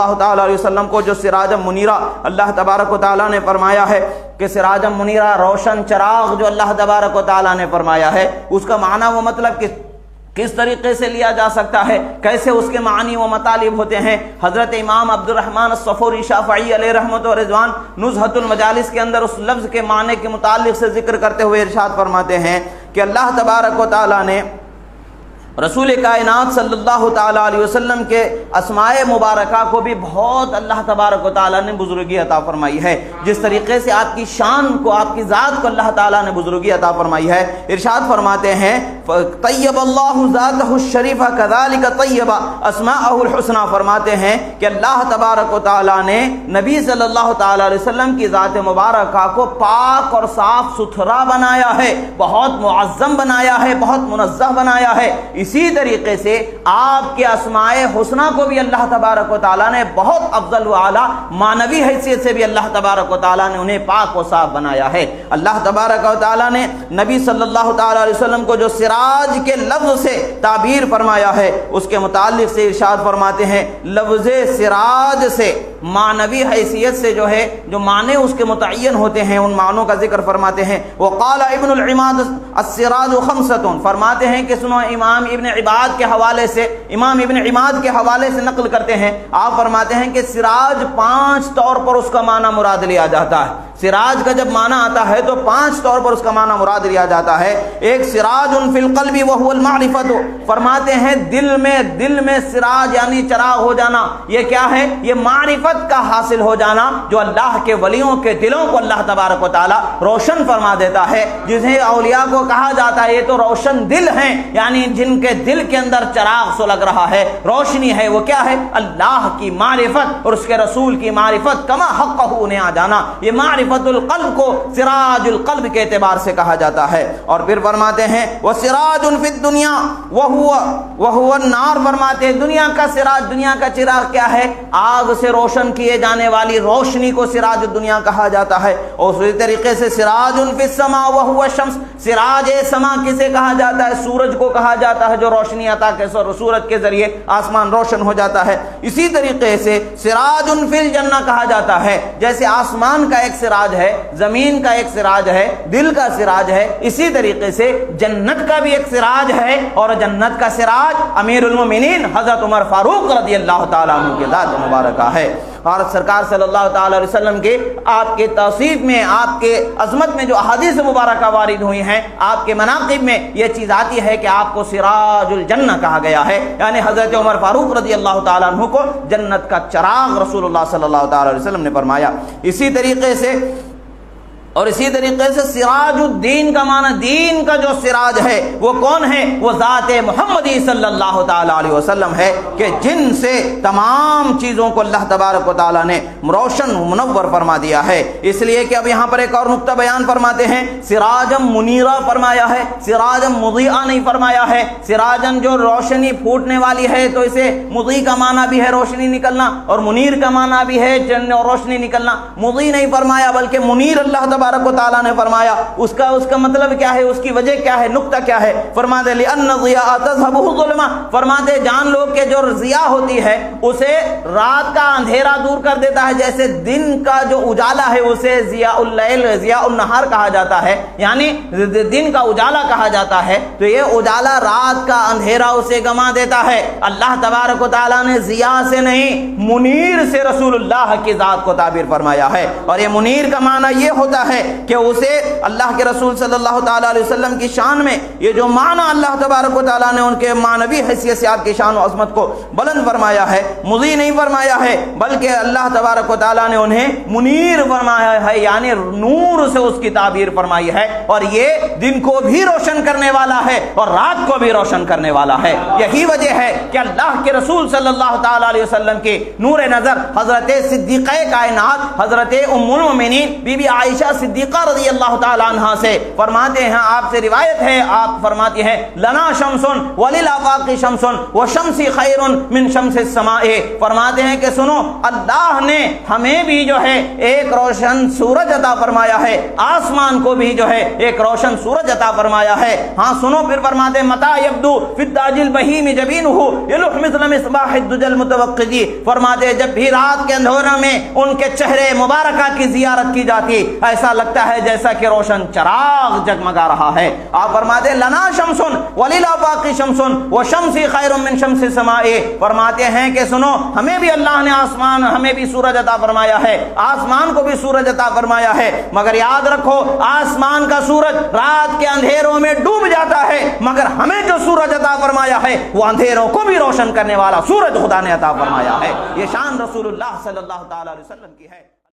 اللہ تعالیٰ علیہ وسلم کو جو سراج منیرہ اللہ تبارک و تعالیٰ نے فرمایا ہے کہ سراج منیرہ روشن چراغ جو اللہ تبارک و تعالیٰ نے فرمایا ہے، اس کا معنی و مطلب کس طریقے سے لیا جا سکتا ہے، کیسے اس کے معنی و مطالب ہوتے ہیں، حضرت امام عبد الرحمن الصفوری شافعی علیہ رحمت و رضوان نزہۃ المجالس کے اندر اس لفظ کے معنی کے متعلق سے ذکر کرتے ہوئے ارشاد فرماتے ہیں کہ اللہ تبارک و تعالیٰ نے رسول کائنات صلی اللہ تعالیٰ علیہ وسلم کے اسماء مبارکہ کو بھی بہت اللہ تبارک و تعالیٰ نے بزرگی عطا فرمائی ہے، جس طریقے سے آپ کی شان کو، آپ کی ذات کو اللہ تعالیٰ نے بزرگی عطا فرمائی ہے۔ ارشاد فرماتے ہیں طیب اللہ ذاتہ الشریفہ کذالک طیب اسماءہ الحسنی، فرماتے ہیں کہ اللہ تبارک و تعالیٰ نے نبی صلی اللہ تعالیٰ علیہ وسلم کی ذات مبارکہ کو پاک اور صاف ستھرا بنایا ہے، بہت معظم بنایا ہے، بہت منزہ بنایا ہے۔ اسی طریقے سے آپ کے اسماء حسنہ کو بھی اللہ تبارک و تعالیٰ نے بہت افضل و اعلیٰ معنوی حیثیت سے بھی اللہ تبارک و تعالیٰ نے انہیں پاک و صاف بنایا ہے۔ اللہ تبارک و تعالیٰ نے نبی صلی اللہ تعالیٰ علیہ وسلم کو جو سراج کے لفظ سے تعبیر فرمایا ہے، اس کے متعلق سے ارشاد فرماتے ہیں لفظ سراج سے معنوی حیثیت سے جو ہے جو معنی اس کے متعین ہوتے ہیں، ان معنوں کا ذکر فرماتے ہیں۔ وقال ابن العماد السراج خمسۃ، فرماتے ہیں کہ سنو امام ابن عباد کے حوالے سے، امام ابن عماد کے حوالے سے نقل کرتے ہیں، آپ فرماتے ہیں کہ سراج 5 طور پر اس کا معنی مراد لیا جاتا ہے۔ سراج کا جب معنی آتا ہے تو 5 طور پر اس کا معنی مراد لیا جاتا ہے۔ ایک سراج فی القلب وهو المعرفۃ، فرماتے ہیں دل میں سراج یعنی چراغ ہو جانا، یہ کیا ہے؟ یہ معرفت کا حاصل ہو جانا، جو اللہ کے ولیوں کے دلوں کو اللہ تبارک و تعالی روشن فرما دیتا ہے، جسے اولیاء کو کہا جاتا ہے یہ تو روشن دل ہیں، یعنی جن کے دل کے اندر چراغ سلگ رہا ہے، روشنی ہے، وہ کیا ہے؟ اللہ کی معرفت اور اس کے رسول کی معرفت، کما حقہ انہیں آ جانا، یہ معرفت القلب کو سراج القلب کے اعتبار سے کہا جاتا ہے۔ اور پھر فرماتے ہیں وسراج فی الدنیا وهو النار، فرماتے ہیں دنیا کا سراج، دنیا کا چراغ کیا ہے؟ آگ سے روشن کیے جانے والی روشنی کو سراج الدنیا کہا جاتا ہے۔ اور اسی طریقے سے سراج فی السماء وهو الشمس، سراج سما کسے کہا جاتا ہے؟ سورج کو کہا جاتا ہے، جو روشنی عطا کے سورج کے ذریعے آسمان روشن ہو جاتا ہے۔ اسی طریقے سے سراج فی الجنہ کہا جاتا ہے، جیسے آسمان کا ایک سراج ہے، زمین کا ایک سراج ہے، دل کا سراج ہے، اسی طریقے سے جنت کا بھی ایک سراج ہے، اور جنت کا سراج امیر المومنین حضرت عمر فاروق رضی اللہ تعالیٰ عنہ کی ذات مبارکہ ہے۔ اور سرکار صلی اللہ تعالیٰ علیہ وسلم کے آپ کے توصیف میں، آپ کے عظمت میں جو احادیث مبارکہ وارد ہوئی ہیں، آپ کے مناقب میں یہ چیز آتی ہے کہ آپ کو سراج الجنہ کہا گیا ہے، یعنی حضرت عمر فاروق رضی اللہ تعالیٰ عنہ کو جنت کا چراغ رسول اللہ صلی اللہ تعالیٰ علیہ وسلم نے فرمایا۔ اسی طریقے سے سراج الدین کا معنی دین کا جو سراج ہے وہ کون ہے؟ وہ ذات محمدی صلی اللہ تعالی علیہ وسلم ہے، کہ جن سے تمام چیزوں کو اللہ تبارک و تعالی نے روشن منور فرما دیا ہے۔ اس لیے کہ اب یہاں پر ایک اور نقطہ بیان فرماتے ہیں، سراجم منیرہ فرمایا ہے، سراجم مضیئہ نہیں فرمایا ہے۔ سراجم جو روشنی پھوٹنے والی ہے تو اسے مضیء کا معنی بھی ہے روشنی نکلنا، اور منیر کا معنی بھی ہے روشنی نکلنا۔ مضیء نہیں فرمایا بلکہ منیر اللہ تبارک و تعالیٰ نے فرمایا۔ اس کا مطلب کیا ہے؟ اس کی وجہ کیا ہے؟ نقطہ کیا ہے؟ فرماتے لِأَنَّ الضِّيَاءَ تَذْهَبُ الظُّلْمَةُ، فرماتے جان لو کہ جو ضیاء ہوتی ہے اسے رات کا اندھیرا دور کر دیتا ہے، جیسے دن کا جو اجالا ہے اسے ضیاء اللیل ضیاء النہار کہا جاتا ہے، یعنی دن کا اجالا کہا جاتا ہے، تو یہ اجالا رات کا اندھیرا اسے گما دیتا ہے۔ اللہ تبارک و تعالیٰ نے ضیاء سے نہیں منیر سے رسول اللہ کی ذات کو تعبیر فرمایا ہے، اور یہ منیر کا معنی یہ ہوتا ہے کہ اسے اللہ کے رسول صلی اللہ تعالیٰ علیہ وسلم کی شان میں یہ جو معنی اللہ تبارک و تعالیٰ نے ان کے معنوی حیثیت سے آپ کی شان و عظمت کو بلند فرمایا ہے، مضی نہیں فرمایا ہے، بلکہ اللہ تبارک و تعالیٰ نے انہیں منیر فرمایا ہے، یعنی نور سے اس کی تعبیر فرمائی ہے، اور یہ دن کو بھی روشن کرنے والا ہے اور رات کو بھی روشن کرنے والا ہے۔ یہی وجہ ہے کہ اللہ کے رسول صلی اللہ تعالیٰ علیہ وسلم کی نور نظر حضرت صدیقہ کائنات حضرت ام المومنین بی بی عائشہ صدیقہ رضی اللہ تعالی عنہ سے فرماتے ہیں، آپ سے روایت ہے، آپ فرماتی ہیں لنا شمس وللآفاق شمس وشمسی خیر من شمس السماء، فرماتے ہیں کہ سنو اللہ نے ہمیں بھی جو ہے ایک روشن سورج عطا فرمایا ہے، آسمان کو بھی جو ہے ایک روشن سورج عطا فرمایا ہے۔ ہاں سنو پھر فرماتے ہیں متا یبدو فی التاج البہیم جبینہ یلوح مثل مصباح الدجى المتوقد، فرماتے ہیں جب بھی رات کے اندھیروں میں ان کے چہرے مبارکہ کی زیارت کی جاتی ایسا لگتا ہے جیسا کہ روشن چراغ جگمگا رہا ہے۔ آپ فرماتے ہیں لنا شمس وللآفاق شمس وشمس خیر من شمس السماء، فرماتے ہیں کہ سنو ہمیں بھی اللہ نے آسمان ہمیں بھی سورج عطا فرمایا ہے، آسمان کو بھی سورج عطا فرمایا ہے، مگر یاد رکھو آسمان کا سورج رات کے اندھیروں میں ڈوب جاتا ہے، مگر ہمیں جو سورج عطا فرمایا ہے وہ اندھیروں کو بھی روشن کرنے والا سورج خدا نے عطا فرمایا ہے۔ یہ شان رسول اللہ صلی اللہ تعالی علیہ وسلم کی ہے۔